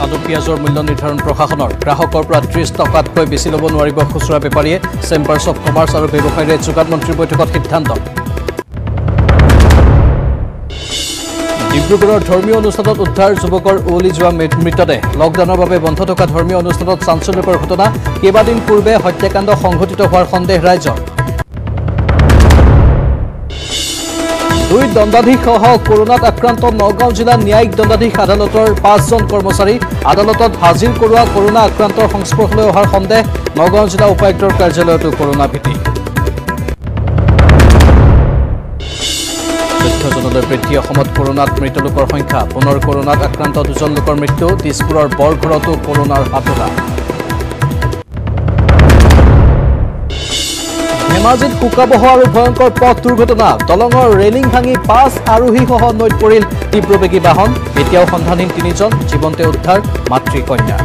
আলু পিয়াজৰ মূল্য নিৰ্ধাৰণ প্ৰশাসনৰ গ্ৰাহকৰ পৰা 30 টকাতকৈ বেছি ল'ব নোৱাৰিব খুচুৰা বেপাৰীয়ে চেম্বাৰ্ছ অফ কমাৰ্চ আৰু ব্যৱসায়ী যোগান মন্ত্ৰীৰ বৈঠকত সিদ্ধান্ত ডিব্ৰুগড়ৰ ধৰ্মীয় অনুষ্ঠানত উদ্ধাৰ যুৱকৰ ওলি যোৱা মৃতদেহ লকডাউনৰ বাবে বন্ধ থকা ধৰ্মীয় অনুষ্ঠানত চাঞ্চল্যকৰ ঘটনা কেইবাদিন পূৰ্বে হত্যাকাণ্ড সংঘটিত হোৱাৰ সন্দেহ ৰাইজৰ দুই দণ্ডাধীশ সহ কৰোনাত আক্ৰান্ত নগাঁও জিলা ন্যায়িক দণ্ডাধীশ আদালতৰ 5 জন কৰ্মচাৰী আদালতত হাজিৰ কৰোৱা কৰোনা আক্ৰান্তৰ সংস্পৰ্শলৈ অহাৰ সন্দেহ নগাঁও জিলা উপায়ুক্তৰ কাৰ্যালয়তো কৰোনা ভীতি তথ্যজনলৈ বৃদ্ধি অসমত কৰোনাত মৃত লোকৰ সংখ্যা পুনৰ কৰোনাত আক্ৰান্ত 2 জন লোকৰ মৃত্যু দিছপুৰৰ বৰঘৰতো কৰোনাৰ হাতোৰা ধেমাজিত শোকাবহ আৰু ভয়ংকৰ পথ দুৰ্ঘটনা দলঙৰ ৰেলিং ভাঙি 5 আৰোহী সহ নৈত পৰিল তীব্ৰবেগী বাহন এতিয়াও সন্ধানহীন 3 জন জীৱন্তে উদ্ধাৰ মাতৃ কন্যা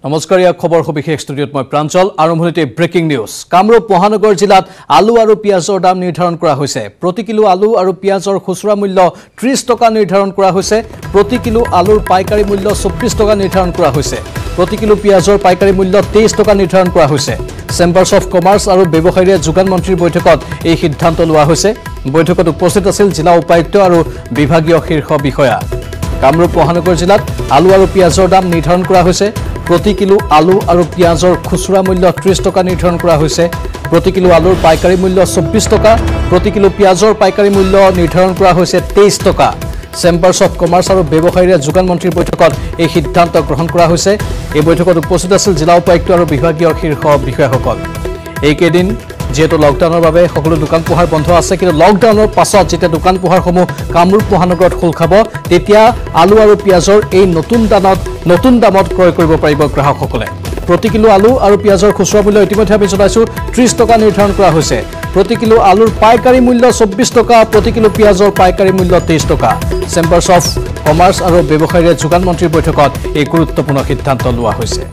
নমস্কাৰ ইয়া খবৰ সবিশেষ ষ্টুডিঅত মই প্ৰাঞ্চল আৰম্ভণিতে ব্ৰেকিং নিউজ কামৰূপ মহানগৰ জিলাত আলু আৰু পিয়াজৰ দাম নিৰ্ধাৰণ কৰা হৈছে প্ৰতি কিলো আলু আৰু পিয়াজৰ খুচুৰা মূল্য 30 টকা নিৰ্ধাৰণ কৰা হৈছে প্ৰতি কিলো আলুৰ পাইকাৰী মূল্য 24 টকা নিৰ্ধাৰণ কৰা হৈছে প্ৰতি কিলো পিয়াজৰ পাইকাৰী মূল্য 23 টকা নিৰ্ধাৰণ কৰা হৈছে চেম্বাৰ্ছ অফ কমাৰ্চ আৰু ব্যৱসায়ী যোগান মন্ত্ৰীৰ বৈঠকত এই সিদ্ধান্ত লোৱা হৈছে বৈঠকত উপস্থিত আছিল জিলা উপায়ুক্ত আৰু বিভাগীয় শীৰ্ষ বিষয়া কামৰূপ মহানগৰ জিলাত আলু আৰু পিয়াজৰ দাম নিৰ্ধাৰণ কৰা হৈছে প্ৰতি কিলো আলু আৰু পিয়াজৰ খুচুৰা মূল্য 30 টকা নিৰ্ধাৰণ কৰা হৈছে প্ৰতি কিলো আলুৰ পাইকাৰী মূল্য 24 টকা প্ৰতি কিলো পিয়াজৰ পাইকাৰী মূল্য নিৰ্ধাৰণ কৰা হৈছে 23 টকা চেম্বাৰ্ছ অফ কমাৰ্চ আৰু ব্যৱসায়ী যোগান মন্ত্ৰীৰ বৈঠকত এই সিদ্ধান্ত গ্ৰহণ কৰা হৈছে এই বৈঠকত উপস্থিত আছিল জিলা উপায়ুক্ত আৰু বিভাগীয় শীৰ্ষ বিষয়াসকল এই কেইদিন যেহেতু লকডাউনৰ বাবে সকলো দোকান পোহাৰ বন্ধ আছে কিন্তু লকডাউনৰ পাছত যেতিয়া দোকান পোহাৰসমূহ কামৰূপ মহানগৰত খোল খাব তেতিয়া আলু আৰু পিয়াজৰ এই নতুন দামত ক্ৰয় কৰিব পাৰিব গ্ৰাহকসকলে প্ৰতি কিলো আলু আৰু পিয়াজৰ খুচুৰা মূল্য ইতিমধ্যে আমি জনাইছো 30 টকা নিৰ্ধাৰণ কৰা হৈছে প্ৰতি কিলো আলুৰ পাইকাৰী মূল্য 24 টকা প্ৰতি কিলো পিয়াজৰ পাইকাৰী মূল্য 23 টকা চেম্বাৰ্ছ অফ কমাৰ্চ আৰু ব্যৱসায়ী যোগান মন্ত্ৰীৰ বৈঠকত এই গুৰুত্বপূৰ্ণ সিদ্ধান্ত লোৱা হৈছে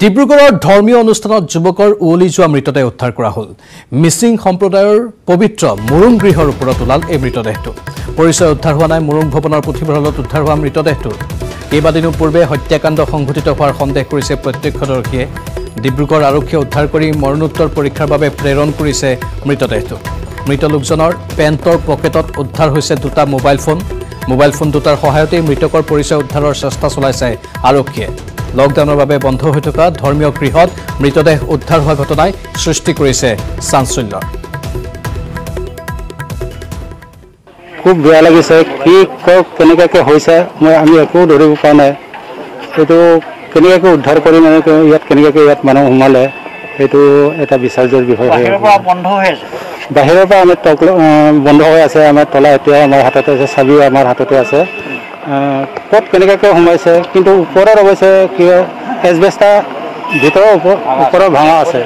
ডিব্ৰুগড়ৰ ধৰ্মীয় অনুষ্ঠানত যুৱকৰ ওলি যোৱা মৃতদেহ উদ্ধাৰ কৰা হ'ল মিচিং সম্প্ৰদায়ৰ পবিত্ৰ মুৰুং গৃহৰ ওপৰত ওলাল এই মৃতদেহটো পৰিচয় উদ্ধাৰ হোৱা নাই মুৰুং ভৱনৰ পুথিভঁৰালত উদ্ধাৰ হোৱা মৃতদেহটো কেইবাদিনো পূৰ্বে হত্যাকাণ্ড সংঘটিত হোৱাৰ সন্দেহ কৰিছে প্ৰত্যক্ষদৰ্শীয়ে ডিব্ৰুগড় আৰক্ষীয়ে উদ্ধাৰ কৰি মৰণোত্তৰ পৰীক্ষাৰ বাবে প্ৰেৰণ কৰিছে মৃতদেহটো মৃত লোকজনৰ পেণ্টৰ পকেটত উদ্ধাৰ হৈছে দুটা মোবাইল ফোন দুটাৰ সহায়তে মৃতকৰ পৰিচয় উদ্ধাৰৰ চেষ্টা চলাইছে আৰক্ষীয়ে লকডাউনৰ বাবে বন্ধ হৈ থকা ধৰ্মীয় গৃহত মৃতদেহ উদ্ধাৰ হোৱা ঘটনাই সৃষ্টি কৰিছে চাঞ্চল্যৰ খুব বেয়া লাগিছে কি কেনেকৈ হৈছে আমি একো ধৰিব পৰা নাই এইটো কেনেকৈ উদ্ধাৰ কৰি মানে ইয়াত কেনেকৈ ইয়াত মানুহ সোমালে সেইটো এটা বিচাৰ্যৰ বিষয় বাহিৰৰ পৰা আমি বন্ধ হৈ আছে আমাৰ তলা এতিয়া আমাৰ হাততে আছে চাবি আমাৰ হাততে আছে ক'ত কেনেকৈ সোমাইছে কিন্তু ওপৰত অৱশ্যে কি এজবেষ্টা ভিতৰৰ ওপৰত ভাঙা আছে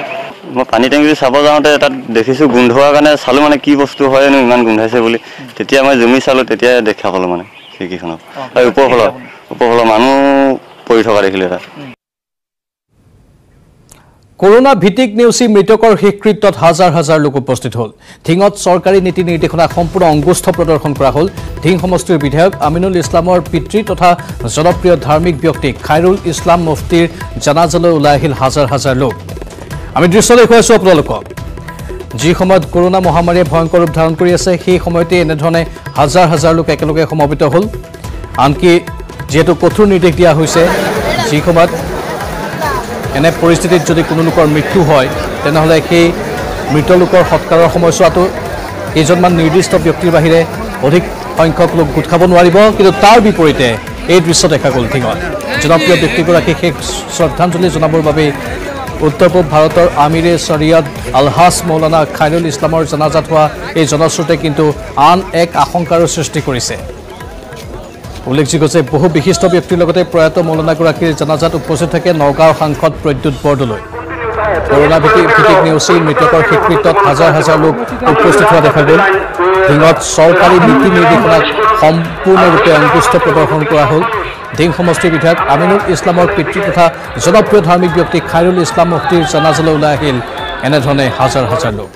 মই পানী টেংকি চাব যাওঁতে তাত দেখিছোঁ গোন্ধ হোৱাৰ কাৰণে চালোঁ মানে কি বস্তু হয়নো ইমান গোন্ধাইছে বুলি তেতিয়া মই জুমি চালোঁ তেতিয়া দেখা পালোঁ মানে খিৰিকীখনত ওপৰফালৰ মানুহ পৰি থকা দেখিলোঁ তাত কৰোনা ভিত্তিক নেওচি মৃতকৰ শেষকৃত্যত হাজাৰ হাজাৰ লোক উপস্থিত হ'ল ধিঙত চৰকাৰী নীতি নিৰ্দেশনা সম্পূৰ্ণ অংগুষ্ঠ প্ৰদৰ্শন কৰা হ'ল ধিং সমষ্টিৰ বিধায়ক আমিনুল ইছলামৰ পিতৃ তথা জনপ্ৰিয় ধাৰ্মিক ব্যক্তি খাইৰুল ইছলাম মুফতিৰ জানাজালৈ ওলাই আহিল হাজাৰ হাজাৰ লোক আমি দৃশ্য দেখুৱাইছোঁ আপোনালোকক যি সময়ত কৰোনা মহামাৰীয়ে ভয়ংকৰ ৰূপ ধাৰণ কৰি আছে সেই সময়তে এনেধৰণে হাজাৰ হাজাৰ লোক একেলগে সমবেত হ'ল আনকি যেহেতু কঠোৰ নিৰ্দেশ দিয়া হৈছে যি সময়ত এনে পৰিস্থিতিত যদি কোনো লোকৰ মৃত্যু হয় তেনেহ'লে সেই মৃত লোকৰ সৎকাৰৰ সময়ছোৱাটো কেইজনমান নিৰ্দিষ্ট ব্যক্তিৰ বাহিৰে অধিক সংখ্যক লোক গোট খাব নোৱাৰিব কিন্তু তাৰ বিপৰীতে এই দৃশ্য দেখা গ'ল ধিঙত জনপ্ৰিয় ব্যক্তিগৰাকীক শেষ শ্ৰদ্ধাঞ্জলি জনাবৰ বাবে উত্তৰ পূব ভাৰতৰ আমিৰে শৰিয়ত আলহাজ মৌলানা খাইৰুল ইছলামৰ জানাজাত হোৱা এই জনস্ৰোতে কিন্তু আন এক আশংকাৰো সৃষ্টি কৰিছে উল্লেখযোগ্য যে বহু বিশিষ্ট ব্যক্তিৰ লগতে প্ৰয়াত মৌলানাগৰাকীৰ জানাজাত উপস্থিত থাকে নগাঁও সাংসদ প্ৰদ্যুৎ বৰদলৈ কৰোনা ভিত্তিক নেওচি মৃতকৰ শেষকৃত্যত হাজাৰ হাজাৰ লোক উপস্থিত হোৱা দেখা গ'ল ধিঙত চৰকাৰী নীতি নিৰ্দেশনাক সম্পূৰ্ণৰূপে অংকুষ্ঠ প্ৰদৰ্শন কৰা হ'ল দিং সমষ্টিৰ বিধায়ক আমিনুল ইছলামৰ পিতৃ তথা জনপ্ৰিয় ধাৰ্মিক ব্যক্তি খাইৰুল ইছলাম মুফতিৰ জানাজালৈ ওলাই আহিল এনেধৰণে হাজাৰ হাজাৰ লোক।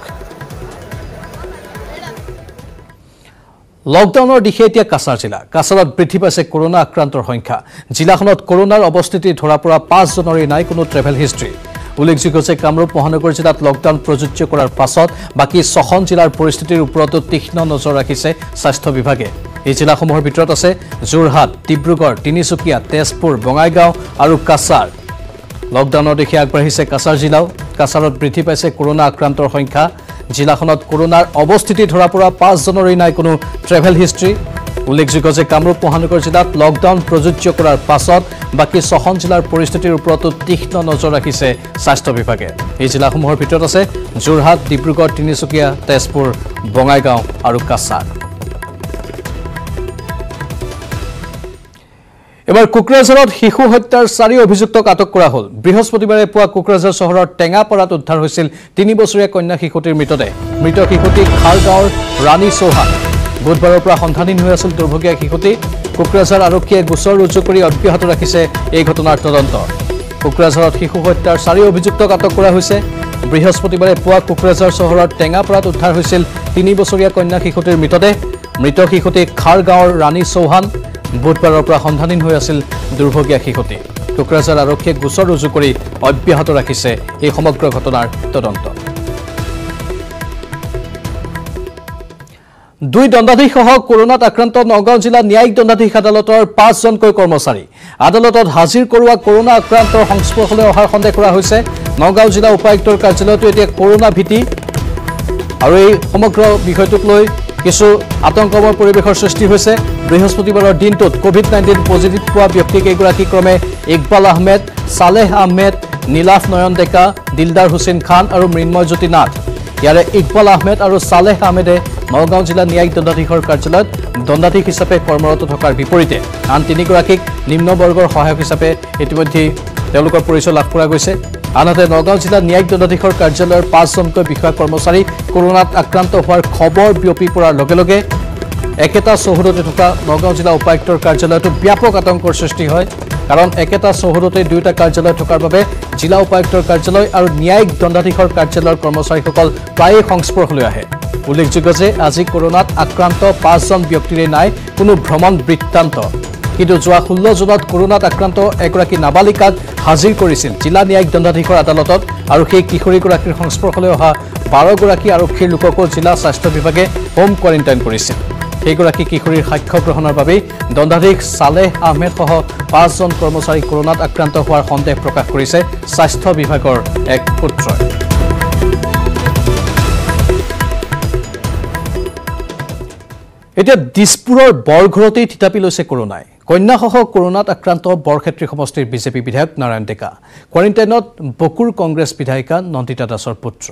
লকডাউনৰ দিশে এতিয়া কাছাৰ জিলা। কাছাৰত বৃদ্ধি পাইছে কৰোনা আক্ৰান্তৰ সংখ্যা। জিলাখনত কৰোনাৰ অৱস্থিতি ধৰা পৰা 5 জনৰে নাই কোনো ট্ৰেভেল হিষ্ট্ৰী। উল্লেখযোগ্য যে কামৰূপ মহানগৰ জিলাত লকডাউন প্ৰযোজ্য কৰাৰ পাছত বাকী 6খন জিলাৰ পৰিস্থিতিৰ ওপৰতো তীক্ষ্ণ নজৰ ৰাখিছে স্বাস্থ্য বিভাগে। এই জিলাসমূহৰ ভিতৰত আছে যোৰহাট, ডিব্ৰুগড়, তিনিচুকীয়া, তেজপুৰ, বঙাইগাঁও আৰু কাছাৰ। লকডাউনৰ দিশে আগবাঢ়িছে কাছাৰ জিলাও। কাছাৰত বৃদ্ধি পাইছে কৰোনা আক্ৰান্তৰ সংখ্যা। জিলাখনত কৰোনাৰ অৱস্থিতি ধৰা পৰা 5 জনৰে নাই কোনো ট্ৰেভেল হিষ্ট্ৰী। উল্লেখযোগ্য যে কামৰূপ মহানগৰ জিলাত লকডাউন প্ৰযোজ্য কৰাৰ পাছত বাকী 6খন জিলাৰ পৰিস্থিতিৰ ওপৰতো তীক্ষ্ণ নজৰ ৰাখিছে স্বাস্থ্য বিভাগে। এই জিলাসমূহৰ ভিতৰত আছে যোৰহাট, ডিব্ৰুগড়, তিনিচুকীয়া, তেজপুৰ, বঙাইগাঁও আৰু কাছাৰ। এবাৰ কোকৰাঝাৰত শিশু হত্যাৰ 4 অভিযুক্তক আটক কৰা হ'ল। বৃহস্পতিবাৰে পুৱা কোকৰাঝাৰ চহৰৰ টেঙাপাৰাত উদ্ধাৰ হৈছিল 3 বছৰীয়া কন্যা শিশুটিৰ মৃতদেহ। মৃত শিশুটি খাৰগাঁৱৰ ৰাণী চৌহান। বুধবাৰৰ পৰা সন্ধানহীন হৈ আছিল দুৰ্ভগীয়া শিশুটি। কোকৰাঝাৰ আৰক্ষীয়ে গোচৰ ৰুজু কৰি অব্যাহত ৰাখিছে এই ঘটনাৰ তদন্ত। কোকৰাঝাৰত শিশু হত্যাৰ 4 অভিযুক্তক আটক কৰা হৈছে। বৃহস্পতিবাৰে পুৱা কোকৰাঝাৰ চহৰৰ টেঙাপাৰাত উদ্ধাৰ হৈছিল 3 বছৰীয়া কন্যা শিশুটিৰ মৃতদেহ। মৃত শিশুটি খাৰগাঁৱৰ ৰাণী চৌহান। বুধবাৰৰ পৰা সন্ধানহীন হৈ আছিল দুৰ্ভগীয়া শিশুটি। কোকৰাঝাৰ আৰক্ষীয়ে গোচৰ ৰুজু কৰি অব্যাহত ৰাখিছে এই সমগ্ৰ ঘটনাৰ তদন্ত। 2 দণ্ডাধীশসহ কৰোনাত আক্ৰান্ত নগাঁও জিলা ন্যায়িক দণ্ডাধীশ আদালতৰ 5 জনকৈ কৰ্মচাৰী। আদালতত হাজিৰ কৰোৱা কৰোনা আক্ৰান্তৰ সংস্পৰ্শলৈ অহাৰ সন্দেহ কৰা হৈছে। নগাঁও জিলা উপায়ুক্তৰ কাৰ্যালয়তো এতিয়া কৰোনা ভীতি আৰু এই সমগ্ৰ বিষয়টোক লৈ কিছু আতংকময় পৰিৱেশৰ সৃষ্টি হৈছে। বৃহস্পতিবাৰৰ দিনটোত কোভিড-19 পজিটিভ পোৱা ব্যক্তিকেইগৰাকী ক্ৰমে ইকবাল আহমেদ, সালেহ আহমেদ, নীলাফ নয়ন ডেকা, দিলদাৰ হুছেইন খান আৰু মৃন্ময় জ্যোতি নাথ। ইয়াৰে ইকবাল আহমেদ আৰু সালেহ আহমেদে নগাঁও জিলা ন্যায়িক দণ্ডাধীশৰ কাৰ্যালয়ত দণ্ডাধীশ হিচাপে কৰ্মৰত থকাৰ বিপৰীতে আন 3গৰাকীক নিম্নবৰ্গৰ সহায়ক হিচাপে ইতিমধ্যে তেওঁলোকৰ পৰিচয় লাভ কৰা গৈছে। আনহাতে নগাঁও জিলা ন্যায়িক দণ্ডাধীশৰ কাৰ্যালয়ৰ 5 জনকৈ বিষয়া কৰ্মচাৰী কৰোনাত আক্ৰান্ত হোৱাৰ খবৰ বিয়পি পৰাৰ লগে লগে একেটা চৌহদতে থকা নগাঁও জিলা উপায়ুক্তৰ কাৰ্যালয়তো ব্যাপক আতংকৰ সৃষ্টি হয়। কাৰণ একেটা চৌহদতে 2টা কাৰ্যালয় থকাৰ বাবে জিলা উপায়ুক্তৰ কাৰ্যালয় আৰু ন্যায়িক দণ্ডাধীশৰ কাৰ্যালয়ৰ কৰ্মচাৰীসকল প্ৰায়ে সংস্পৰ্শলৈ আহে। উল্লেখযোগ্য যে আজি কৰোনাত আক্ৰান্ত 5 জন ব্যক্তিৰে নাই কোনো ভ্ৰমণ বৃত্তান্ত। কিন্তু যোৱা 16 জুনত কৰোনাত আক্ৰান্ত এগৰাকী নাবালিকাক হাজিৰ কৰিছিল জিলা ন্যায়িক দণ্ডাধীশৰ আদালতত আৰু সেই কিশোৰীগৰাকীৰ সংস্পৰ্শলৈ অহা 12গৰাকী আৰক্ষীৰ লোককো জিলা স্বাস্থ্য বিভাগে হোম কোৱাৰেণ্টাইন কৰিছিল। সেইগৰাকী কিশোৰীৰ সাক্ষ্য গ্ৰহণৰ বাবে দণ্ডাধীশ সালেহ আহমেদসহ 5 জন কৰ্মচাৰী কৰোনাত আক্ৰান্ত হোৱাৰ সন্দেহ প্ৰকাশ কৰিছে স্বাস্থ্য বিভাগৰ এক সূত্ৰই। এতিয়া দিছপুৰৰ বৰঘৰতেই থিতাপি লৈছে কৰোনাই। কন্যাসহ কৰোনাত আক্ৰান্ত বৰক্ষেত্ৰী সমষ্টিৰ বিজেপি বিধায়ক নাৰায়ণ ডেকা। কোৱাৰেণ্টাইনত বকুৰ কংগ্ৰেছ বিধায়িকা নন্দিতা দাসৰ পুত্ৰ।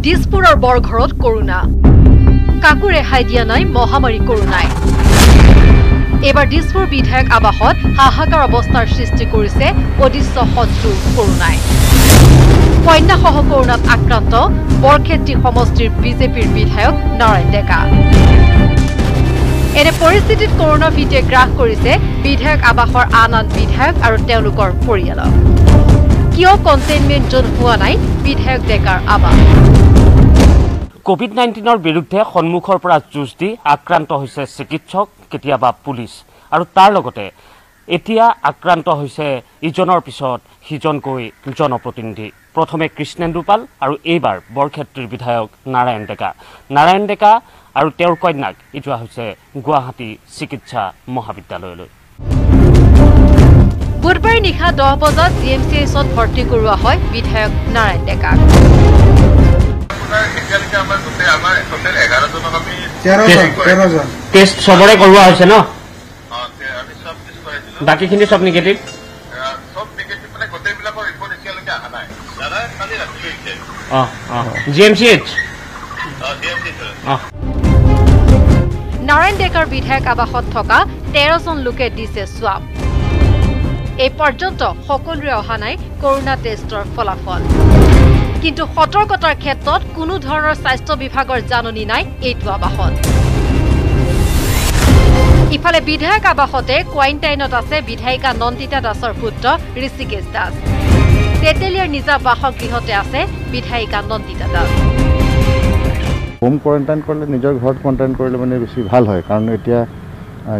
দিছপুৰৰ বৰঘৰত কৰোনা, কাকো ৰেহাই দিয়া নাই মহামাৰী কৰোনাই। এবাৰ দিছপুৰ বিধায়ক আৱাসত হাহাকাৰ অৱস্থাৰ সৃষ্টি কৰিছে অদৃশ্য শত্ৰু কৰোনাই। কন্যাসহ কৰোনাত আক্ৰান্ত বৰক্ষেত্ৰী সমষ্টিৰ বিজেপিৰ বিধায়ক নাৰায়ণ ডেকা। এনে পৰিস্থিতিত কৰোনা ভীতিয়ে গ্ৰাস কৰিছে বিধায়ক আৱাসৰ আন বিধায়ক আৰু তেওঁলোকৰ পৰিয়ালক। কিয় কণ্টেইনমেণ্ট জোন হোৱা নাই বিধায়ক ডেকাৰ আৱাস? কোভিড-19ৰ বিৰুদ্ধে সন্মুখৰ পৰা যুঁজ দি আক্ৰান্ত হৈছে চিকিৎসক, কেতিয়াবা পুলিচ, আৰু তাৰ লগতে এতিয়া আক্ৰান্ত হৈছে ইজনৰ পিছত সিজনকৈ জনপ্ৰতিনিধি। প্ৰথমে কৃষ্ণেন্দু পাল আৰু এইবাৰ বৰক্ষেত্ৰীৰ বিধায়ক নাৰায়ণ ডেকা। নাৰায়ণ ডেকা আৰু তেওঁৰ কন্যাক যোৱা হৈছে গুৱাহাটী চিকিৎসা মহাবিদ্যালয়লৈ। বুধবাৰে নিশা 10 বজাত GMCHত ভৰ্তি কৰোৱা হয় বিধায়ক নাৰায়ণ ডেকাক। টেষ্ট সবৰে কৰোৱা হৈছে ন? বাকীখিনি সব নিগেটিভ। GMCH নাৰায়ণ ডেকাৰ বিধায়ক আৱাসত থকা 13 জন লোকে দিছে স্বাব। এই পৰ্যন্ত সকলোৰে অহা নাই কৰোনা টেষ্টৰ ফলাফল। কিন্তু সতৰ্কতাৰ ক্ষেত্ৰত কোনো ধৰণৰ স্বাস্থ্য বিভাগৰ জাননী নাই এইটো আৱাসত। ইফালে বিধায়ক আবাসতে কোৱাৰেণ্টাইনত আছে বিধায়িকা নন্দিতা দাসৰ পুত্ৰ ঋষিকেশ দাস। তেতেলিয়াৰ নিজা বাসগৃহতে আছে বিধায়িকা নন্দিতা দাস। হোম কোৱাৰেণ্টাইন কৰিলে নিজৰ ঘৰত কোৱাৰেণ্টাইন কৰিলে মানে বেছি ভাল হয়, কাৰণ এতিয়া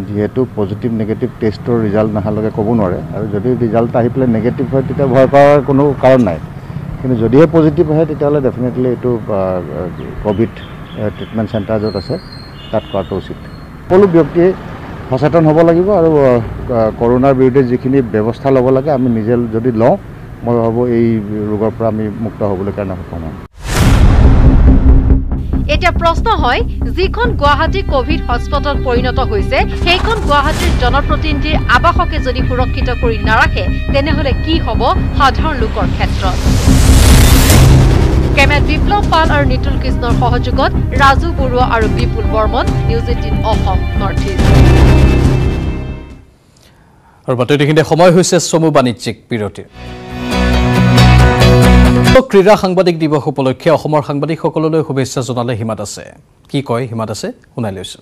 যেহেতু পজিটিভ নেগেটিভ টেষ্টৰ ৰিজাল্ট নাহালৈকে ক'ব নোৱাৰে, আৰু যদি ৰিজাল্ট আহি পেলাই নেগেটিভ হয় তেতিয়া ভয় কৰাৰ কোনো কাৰণ নাই, কিন্তু যদিহে পজিটিভ হয় তেতিয়াহ'লে ডেফিনেটলি এইটো ক'ভিড ট্ৰিটমেণ্ট চেণ্টাৰ য'ত আছে তাত কৰাটো উচিত। সকলো ব্যক্তিয়ে সচেতন হ'ব লাগিব, আৰু কৰোনাৰ বিৰুদ্ধে যিখিনি ব্যৱস্থা ল'ব লাগে আমি নিজে যদি লওঁ, মই ভাবোঁ এই ৰোগৰ পৰা আমি মুক্ত হ'বলৈ কাৰণে সক্ষম হ'ম। এতিয়া প্ৰশ্ন হয়, যিখন গুৱাহাটী কোভিড হটস্পটত পৰিণত হৈছে সেইখন গুৱাহাটীৰ জনপ্ৰতিনিধিৰ আৱাসকে যদি সুৰক্ষিত কৰি নাৰাখে তেনেহ'লে কি হ'ব সাধাৰণ লোকৰ ক্ষেত্ৰত? কেমেৰাত বিপ্লৱ পাল আৰু নিতুল কৃষ্ণৰ সহযোগত ৰাজু বৰুৱা আৰু Bipul Barman, News 18 Assam North East. আৰু বাতৰিখিনিতে সময় হৈছে চমু বাণিজ্যিক বিৰতিৰ। ক্ৰীড়া সাংবাদিক দিৱস উপলক্ষে অসমৰ সাংবাদিকসকললৈ শুভেচ্ছা জনালে হিমা দাসে। কি কয় হিমা দাসে শুনাই লৈছো।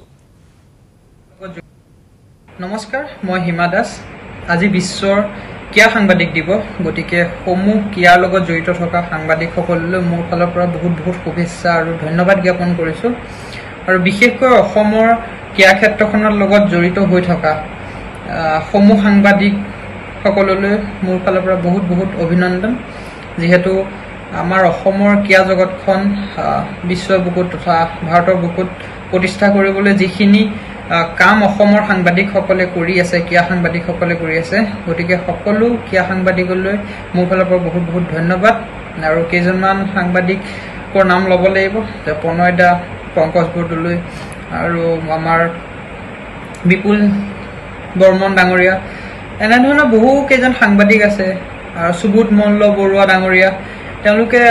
নমস্কাৰ, মই হিমা দাস। আজি বিশ্বৰ ক্ৰীড়া সাংবাদিক দিৱস, গতিকে সমূহ ক্ৰীড়াৰ লগত জড়িত থকা সাংবাদিকসকললৈ মোৰ ফালৰ পৰা বহুত বহুত শুভেচ্ছা আৰু ধন্যবাদ জ্ঞাপন কৰিছোঁ। আৰু বিশেষকৈ অসমৰ ক্ৰীড়া ক্ষেত্ৰখনৰ লগত জড়িত হৈ থকা সমূহ সাংবাদিকসকললৈ মোৰ ফালৰ পৰা বহুত বহুত অভিনন্দন, যিহেতু আমাৰ অসমৰ ক্ৰীড়া জগতখন বিশ্বৰ বুকুত তথা ভাৰতৰ বুকুত প্ৰতিষ্ঠা কৰিবলৈ যিখিনি কাম অসমৰ সাংবাদিকসকলে কৰি আছে, ক্ৰীড়া সাংবাদিকসকলে কৰি আছে, গতিকে সকলো ক্ৰীড়া সাংবাদিকলৈ মোৰ ফালৰ পৰা বহুত বহুত ধন্যবাদ। আৰু কেইজনমান সাংবাদিকৰ নাম ল'ব লাগিব, প্ৰণয় দা, পংকজ বৰদলৈ আৰু আমাৰ বিপুল বৰ্মন ডাঙৰীয়া, এনেধৰণৰ বহু কেইজন সাংবাদিক আছে, আৰু সুবোধ মল্ল বৰুৱা ডাঙৰীয়া। তেওঁলোকে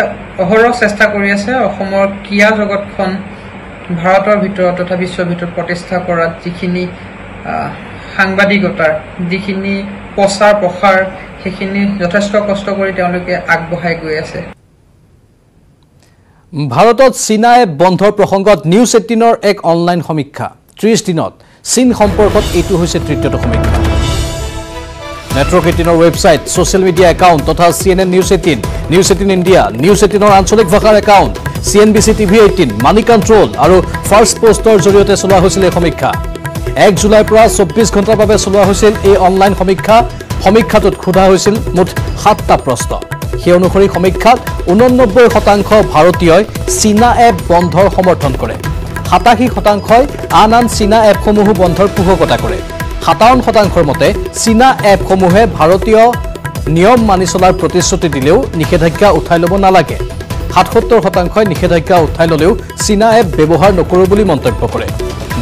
অহৰহ চেষ্টা কৰি আছে অসমৰ ক্ৰীড়া জগতখন ভাৰতৰ ভিতৰত তথা বিশ্বৰ ভিতৰত প্ৰতিষ্ঠা কৰাত যিখিনি সাংবাদিকতাৰ যিখিনি প্ৰচাৰ প্ৰসাৰ, সেইখিনি যথেষ্ট কষ্ট কৰি তেওঁলোকে আগবঢ়াই গৈ আছে। ভাৰতত চীনা এপ বন্ধৰ প্ৰসংগত নিউজ 18ৰ এক অনলাইন সমীক্ষা। 30 দিনত চীন সম্পৰ্কত এইটো হৈছে তৃতীয়টো সমীক্ষা। নেটৱৰ্ক 18ৰ ৱেবছাইট, ছ'চিয়েল মিডিয়া একাউণ্ট তথা CNN News 18, News 18 India, News 18ৰ আঞ্চলিক ভাষাৰ account, CNBC TV 18, Moneycontrol আৰু ফাৰ্ষ্ট পোষ্টৰ জৰিয়তে চলোৱা হৈছিল এই সমীক্ষা। 1 জুলাইৰ পৰা 24 ঘণ্টাৰ বাবে চলোৱা হৈছিল এই অনলাইন সমীক্ষা। সমীক্ষাটোত সোধা হৈছিল মুঠ 7টা প্ৰশ্ন। সেই অনুসৰি সমীক্ষাত 89% ভাৰতীয়ই চীনা এপ বন্ধৰ সমৰ্থন কৰে। 87%ই আন চীনা এপসমূহো বন্ধৰ পোষকতা কৰে। 57%ৰ মতে চীনা এপসমূহে ভাৰতীয় নিয়ম মানি চলাৰ প্ৰতিশ্ৰুতি দিলেও নিষেধাজ্ঞা উঠাই ল'ব নালাগে। 77%ই নিষেধাজ্ঞা উঠাই ল'লেও চীনা এপ ব্যৱহাৰ নকৰোঁ বুলি মন্তব্য কৰে।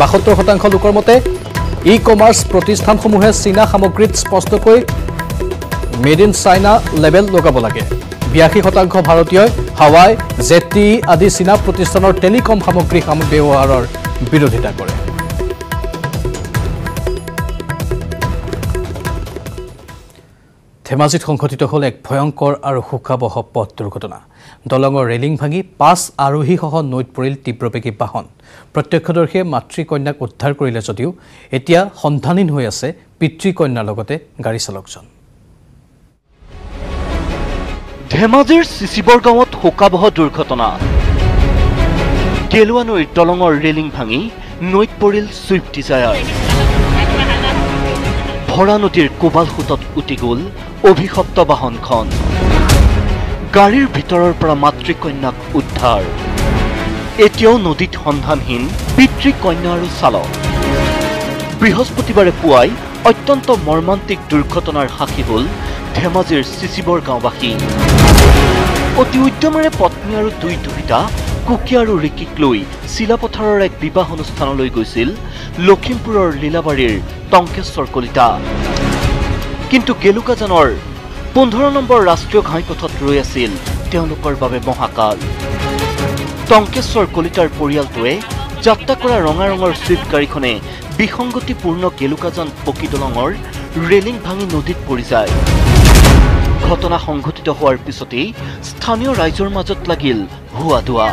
72% লোকৰ মতে ই-কমাৰ্চ প্ৰতিষ্ঠানসমূহে চীনা সামগ্ৰীত স্পষ্টকৈ মেড ইন চাইনা লেবেল লগাব লাগে। 82% ভাৰতীয়ই হাৱাই, জেটি আদি চীনা প্ৰতিষ্ঠানৰ টেলিকম সামগ্ৰী ব্যৱহাৰৰ বিৰোধিতা কৰে। ধেমাজিত সংঘটিত হ'ল এক ভয়ংকৰ আৰু শোকাবহ পথ দুৰ্ঘটনা। দলঙৰ ৰেলিং ভাঙি 5 আৰোহীসহ নৈত পৰিল তীব্ৰবেগী বাহন। প্ৰত্যক্ষদৰ্শীয়ে মাতৃকন্যাক উদ্ধাৰ কৰিলে যদিও এতিয়া সন্ধানহীন হৈ আছে পিতৃকন্যাৰ লগতে গাড়ী চালকজন। ধেমাজিৰ চিচিবৰ গাঁৱত শোকাবহ দুৰ্ঘটনা। গেলুৱা নৈৰ দলঙৰ ৰেলিং ভাঙি নৈত পৰিল ছুইফ্ট ডিজায়াৰ। ভৰা নদীৰ কোবাল সোঁতত উটি গ'ল অভিশপ্ত বাহনখন। গাড়ীৰ ভিতৰৰ পৰা মাতৃকন্যাক উদ্ধাৰ। এতিয়াও নদীত সন্ধানহীন পিতৃকন্যা আৰু চালক। বৃহস্পতিবাৰে পুৱাই অত্যন্ত মৰ্মান্তিক দুৰ্ঘটনাৰ সাক্ষী হ'ল ধেমাজিৰ চিচিবৰ গাঁওবাসী। অতি উদ্যমেৰে পত্নী আৰু 2 দুহিতা কুকি আৰু ৰিকিক লৈ চিলাপথাৰৰ এক বিবাহ অনুষ্ঠানলৈ গৈছিল লখিমপুৰৰ লীলাবাৰীৰ টংকেশ্বৰ কলিতা। কিন্তু গেলুকাজানৰ 15 নম্বৰ ৰাষ্ট্ৰীয় ঘাইপথত ৰৈ আছিল তেওঁলোকৰ বাবে মহাকাল। টংকেশ্বৰ কলিতাৰ পৰিয়ালটোৱে যাত্ৰা কৰা ৰঙা ৰঙৰ ছুইফ্ট গাড়ীখনে বিসংগতিপূৰ্ণ গেলুকাজান পকী দলঙৰ ৰেলিং ভাঙি নদীত পৰি যায়। ঘটনা সংঘটিত হোৱাৰ পিছতেই স্থানীয় ৰাইজৰ মাজত লাগিল হুৱা দুৱা।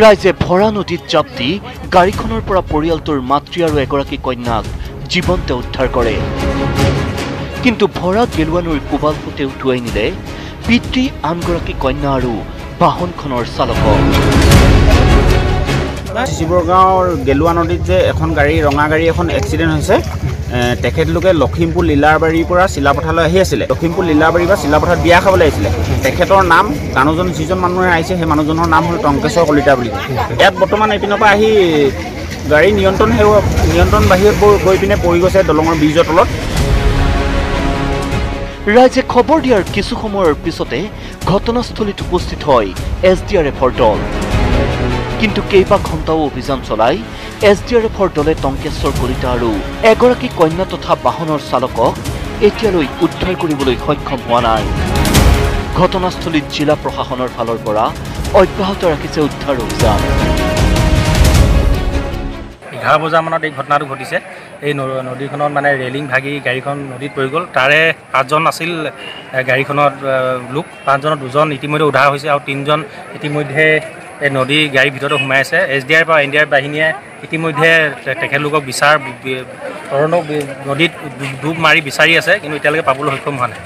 ৰাইজে ভৰা নদীত জাপ দি গাড়ীখনৰ পৰা পৰিয়ালটোৰ মাতৃ আৰু এগৰাকী কন্যাক জীৱন্তে উদ্ধাৰ কৰে কিন্তু ভৰা গেলুৱা নৈৰ কোবালপুতে উটুৱাই নিলে পিতৃ আনগৰাকী কন্যা আৰু বাহনখনৰ চালকক শিৱগাঁৱৰ গেলুৱা নদীত যে এখন গাড়ী ৰঙা গাড়ী এখন এক্সিডেণ্ট হৈছে তেখেতলোকে লখিমপুৰ লীলাবাৰীৰ পৰা চিলাপথাৰলৈ আহি আছিলে লখিমপুৰ লীলাবাৰী বা চিলাপথাৰত বিয়া খাবলৈ আহিছিলে তেখেতৰ নাম মানুহজন যিজন মানুহে আহিছে সেই মানুহজনৰ নাম হ'ল টংকেশ্বৰ কলিতা বুলি ইয়াত বৰ্তমান এইপিনৰ পৰা আহি গাড়ী নিয়ন্ত্ৰণ বাহিৰত গৈ পিনে পৰি গৈছে দলঙৰ ব্ৰিজৰ তলত ৰাইজে খবৰ দিয়াৰ কিছু সময়ৰ পিছতে ঘটনাস্থলীত উপস্থিত হয় SDRFৰ দল কিন্তু কেইবা ঘণ্টাও অভিযান চলাই SDRFৰ দলে টংকেশ্বৰ কলিতা আৰু এগৰাকী কন্যা তথা বাহনৰ চালকক এতিয়ালৈ উদ্ধাৰ কৰিবলৈ সক্ষম হোৱা নাই ঘটনাস্থলীত জিলা প্ৰশাসনৰ ফালৰ পৰা অব্যাহত ৰাখিছে উদ্ধাৰ অভিযান 11 বজামানত এই ঘটনাটো ঘটিছে এই নদীখনত মানে ৰেলিং ভাগি গাড়ীখন নদীত পৰি গ'ল তাৰে 5জন আছিল গাড়ীখনত লোক 5জনৰ 2জন ইতিমধ্যে উদ্ধাৰ হৈছে আৰু 3জন ইতিমধ্যে এই নদী গাড়ীৰ ভিতৰতে সোমাই আছে SDR বা NDR বাহিনীয়ে ইতিমধ্যে তেখেতলোকক বিচাৰ নদীত ডুব মাৰি বিচাৰি আছে কিন্তু এতিয়ালৈকে পাবলৈ সক্ষম হোৱা নাই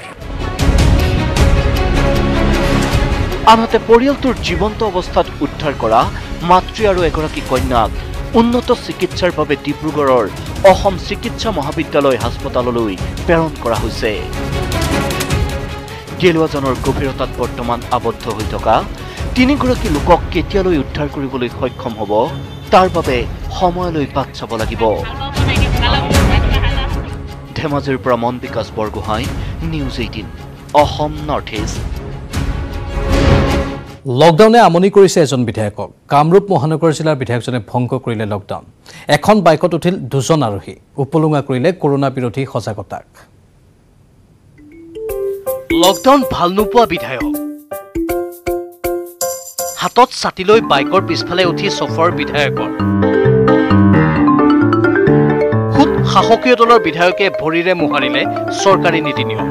আনহাতে পৰিয়ালটোৰ জীৱন্ত অৱস্থাত উদ্ধাৰ কৰা মাতৃ আৰু এগৰাকী কন্যাক উন্নত চিকিৎসাৰ বাবে ডিব্ৰুগড়ৰ অসম চিকিৎসা মহাবিদ্যালয় হাস্পতাললৈ প্ৰেৰণ কৰা হৈছে গেলুৱাজনৰ গভীৰতাত বৰ্তমান আবদ্ধ হৈ থকা 3গৰাকী লোকক কেতিয়ালৈ উদ্ধাৰ কৰিবলৈ সক্ষম হ'ব তাৰ বাবে সময়লৈ বাট চাব লাগিব ধেমাজিৰ পৰা Mon Bikash Borgohain News 18 Assam North East লকডাউনে আমনি কৰিছে এজন বিধায়কক কামৰূপ মহানগৰ জিলাৰ বিধায়কজনে ভংগ কৰিলে লকডাউন এখন বাইকত উঠিল 2জন আৰোহী উপলুঙা কৰিলে কৰোনা বিৰোধী সজাগতাক লকডাউন ভাল নোপোৱা বিধায়ক হাতত ছাতিলৈ বাইকৰ পিছফালে উঠি চফৰ বিধায়কৰ খুদ শাসকীয় দলৰ বিধায়কে ভৰিৰে মোহাৰিলে চৰকাৰী নীতি নিয়ম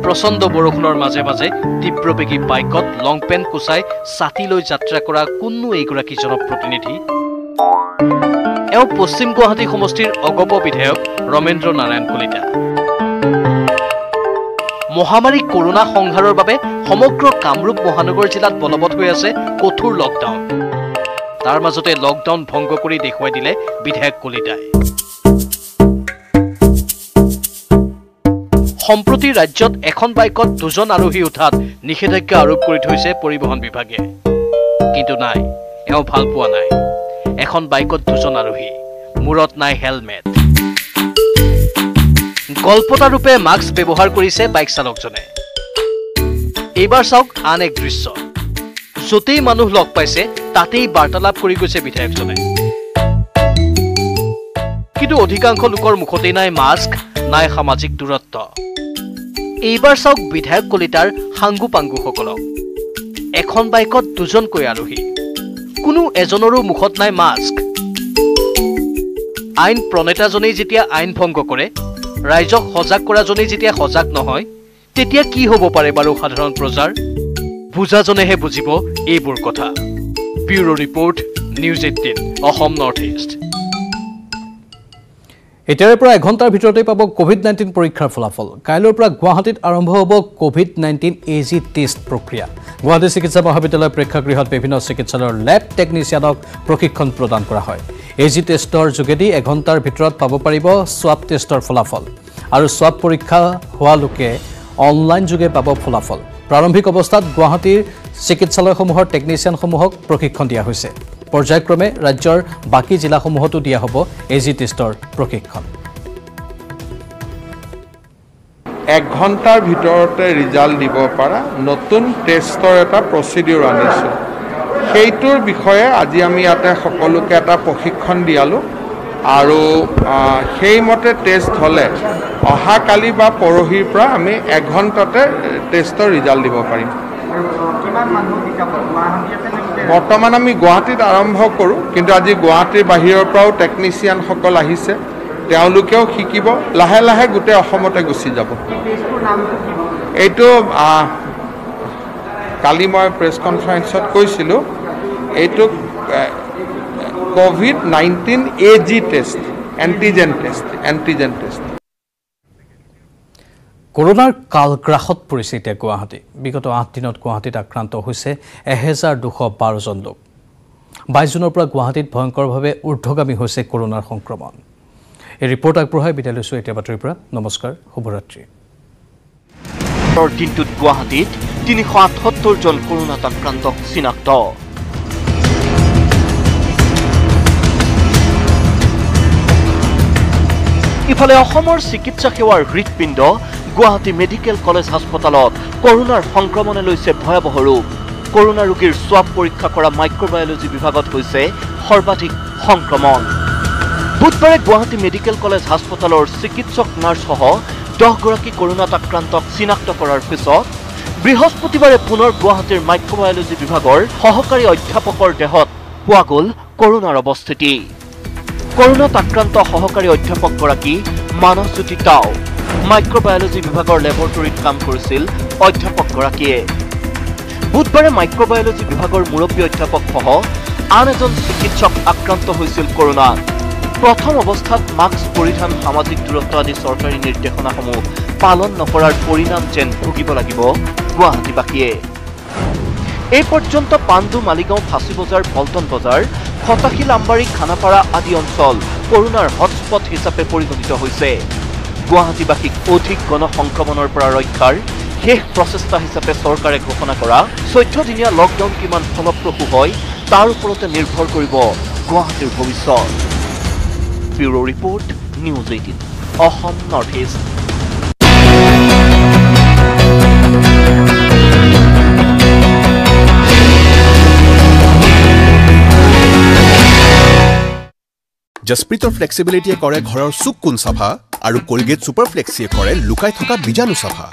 প্ৰচণ্ড বৰষুণৰ মাজে মাজে তীব্ৰবেগী বাইকত লং পেণ্ট কুচাই ছাতিলৈ যাত্ৰা কৰা কোনো এইগৰাকী জনপ্ৰতিনিধি এওঁ পশ্চিম গুৱাহাটী সমষ্টিৰ অগপ বিধায়ক ৰমেন্দ্ৰ নাৰায়ণ কলিতা মহামাৰী কৰোনা সংহাৰৰ বাবে সমগ্ৰ কামৰূপ মহানগৰ জিলাত বলবৎ হৈ আছে কঠোৰ লকডাউন তাৰ মাজতে লকডাউন ভংগ কৰি দেখুৱাই দিলে বিধায়ক কলিতাই সম্প্ৰতি ৰাজ্যত এখন বাইকত 2জন আৰোহী উঠাত নিষেধাজ্ঞা আৰোপ কৰি থৈছে পৰিবহণ বিভাগে কিন্তু নাই এওঁ ভাল পোৱা নাই এখন বাইকত 2জন আৰোহী মূৰত নাই হেলমেট গল্পতা ৰূপে মাস্ক ব্যৱহাৰ কৰিছে বাইক চালকজনে এইবাৰ চাওক আন এক দৃশ্য যতেই মানুহ লগ পাইছে তাতেই বাৰ্তালাপ কৰি গৈছে বিধায়কজনে কিন্তু অধিকাংশ লোকৰ মুখতেই নাই মাস্ক নাই সামাজিক দূৰত্ব এইবাৰ চাওক বিধায়ক কলিতাৰ হাংগু পাংগুসকলক এখন বাইকত 2জনকৈ আৰোহী কোনো এজনৰো মুখত নাই মাস্ক আইন প্ৰণেতাজনেই যেতিয়া আইন ভংগ কৰে ৰাইজক সজাগ কৰাজনেই যেতিয়া সজাগ নহয় তেতিয়া কি হ'ব পাৰে বাৰু সাধাৰণ প্ৰজাৰ বুজাজনেহে বুজিব এইবোৰ কথা bureau report News 18 Assam North east এতিয়াৰে পৰা 1 ঘণ্টাৰ ভিতৰতে পাব কোভিড-19 পৰীক্ষাৰ ফলাফল কাইলৈৰ পৰা গুৱাহাটীত আৰম্ভ হ'ব কোভিড-19 AG টেষ্ট প্ৰক্ৰিয়া গুৱাহাটী চিকিৎসা মহাবিদ্যালয় প্ৰেক্ষাগৃহত বিভিন্ন চিকিৎসালয়ৰ ল্যাব টেকনিচিয়ানক প্ৰশিক্ষণ প্ৰদান কৰা হয় AG টেষ্টৰ যোগেদি 1 ঘণ্টাৰ ভিতৰত পাব পাৰিব সোৱাব টেষ্টৰ ফলাফল আৰু সোৱাব পৰীক্ষা হোৱা লোকে অনলাইন যোগে পাব ফলাফল প্ৰাৰম্ভিক অৱস্থাত গুৱাহাটীৰ চিকিৎসালয়সমূহৰ টেকনিচিয়ানসমূহক প্ৰশিক্ষণ দিয়া হৈছে পৰ্যায়ক্ৰমে ৰাজ্যৰ বাকি জিলাসমূহতো দিয়া হ'ব AG টেষ্টৰ প্ৰশিক্ষণ 1 ঘণ্টাৰ ভিতৰতে ৰিজাল্ট দিব পৰা নতুন টেষ্টৰ এটা প্ৰচিডিউৰ আনিছোঁ সেইটোৰ বিষয়ে আজি আমি ইয়াতে সকলোকে এটা প্ৰশিক্ষণ দিয়ালোঁ আৰু সেইমতে টেষ্ট হ'লে অহাকালি বা পৰহিৰ পৰা আমি 1 ঘণ্টাতে টেষ্টৰ ৰিজাল্ট দিব পাৰিম বৰ্তমান আমি গুৱাহাটীত আৰম্ভ কৰোঁ কিন্তু আজি গুৱাহাটীৰ বাহিৰৰ পৰাও টেকনিচিয়ানসকল আহিছে তেওঁলোকেও শিকিব লাহে লাহে গোটেই অসমতে গুচি যাব এইটো কালি মই প্ৰেছ কনফাৰেন্সত কৈছিলোঁ এইটো COVID-19 AG test, antigen test. কৰোনাৰ কালগ্ৰাসত পৰিছে এতিয়া গুৱাহাটী। বিগত 8 দিনত গুৱাহাটীত আক্ৰান্ত হৈছে 1212 জন লোক। 22 জুনৰ পৰা গুৱাহাটীত ভয়ংকৰভাৱে ঊৰ্ধ্বগামী হৈছে কৰোনাৰ সংক্ৰমণ। এই ৰিপৰ্ট আগবঢ়াই বিদায় লৈছোঁ এতিয়া বাতৰিৰ পৰা। নমস্কাৰ, শুভৰাত্ৰি। দিনটোত গুৱাহাটীত 378 জন কৰোনাত আক্ৰান্ত চিনাক্ত। ইফালে অসমৰ চিকিৎসা সেৱাৰ হৃদপিণ্ড গুৱাহাটী মেডিকেল কলেজ হাস্পতালত কৰোনাৰ সংক্ৰমণে লৈছে ভয়াৱহ ৰূপ। কৰোনা ৰোগীৰ সোৱাব পৰীক্ষা কৰা মাইক্ৰবায়োলজি বিভাগত হৈছে সৰ্বাধিক সংক্ৰমণ। বুধবাৰে গুৱাহাটী মেডিকেল কলেজ হাস্পতালৰ চিকিৎসক নাৰ্ছসহ 10 গৰাকী কৰোনাত আক্ৰান্তক চিনাক্ত কৰাৰ পিছত বৃহস্পতিবাৰে পুনৰ গুৱাহাটীৰ মাইক্ৰবায়োলজি বিভাগৰ সহকাৰী অধ্যাপকৰ দেহত পোৱা গ'ল কৰোনাৰ অৱস্থিতি। কৰোনাত আক্ৰান্ত সহকাৰী অধ্যাপকগৰাকী মানসজ্যোতি তাও। মাইক্ৰবায়োলজি বিভাগৰ লেবৰেটৰীত কাম কৰিছিল অধ্যাপকগৰাকীয়ে। বুধবাৰে মাইক্ৰবায়োলজি বিভাগৰ মুৰব্বী অধ্যাপকসহ আন এজন চিকিৎসক আক্ৰান্ত হৈছিল কৰোনাত। প্ৰথম অৱস্থাত মাস্ক পৰিধান, সামাজিক দূৰত্ব আদি চৰকাৰী নিৰ্দেশনাসমূহ পালন নকৰাৰ পৰিণাম যেন ভুগিব লাগিব গুৱাহাটীবাসীয়ে। এই পৰ্যন্ত পাণ্ডু, মালিগাঁও, ফাঁচী বজাৰ, পল্টন বজাৰ, খটাশিল, আমবাৰী, খানাপাৰা আদি অঞ্চল কৰোনাৰ হটস্পট হিচাপে পৰিগণিত হৈছে। গুৱাহাটীবাসীক অধিক গণসংক্ৰমণৰ পৰা ৰক্ষাৰ শেষ প্ৰচেষ্টা হিচাপে চৰকাৰে ঘোষণা কৰা 14 দিনীয়া লকডাউন কিমান ফলপ্ৰসূ হয় তাৰ ওপৰতে নিৰ্ভৰ কৰিব গুৱাহাটীৰ ভৱিষ্যত। Bureau report, News 18, Assam North East. জসপ্ৰীতৰ ফ্লেক্সিবিলিটিয়ে কৰে ঘৰৰ চুক কোন চাফা আৰু কলগেট ছুপাৰ ফ্লেক্সিয়ে কৰে লুকাই থকা বীজাণু চাফা।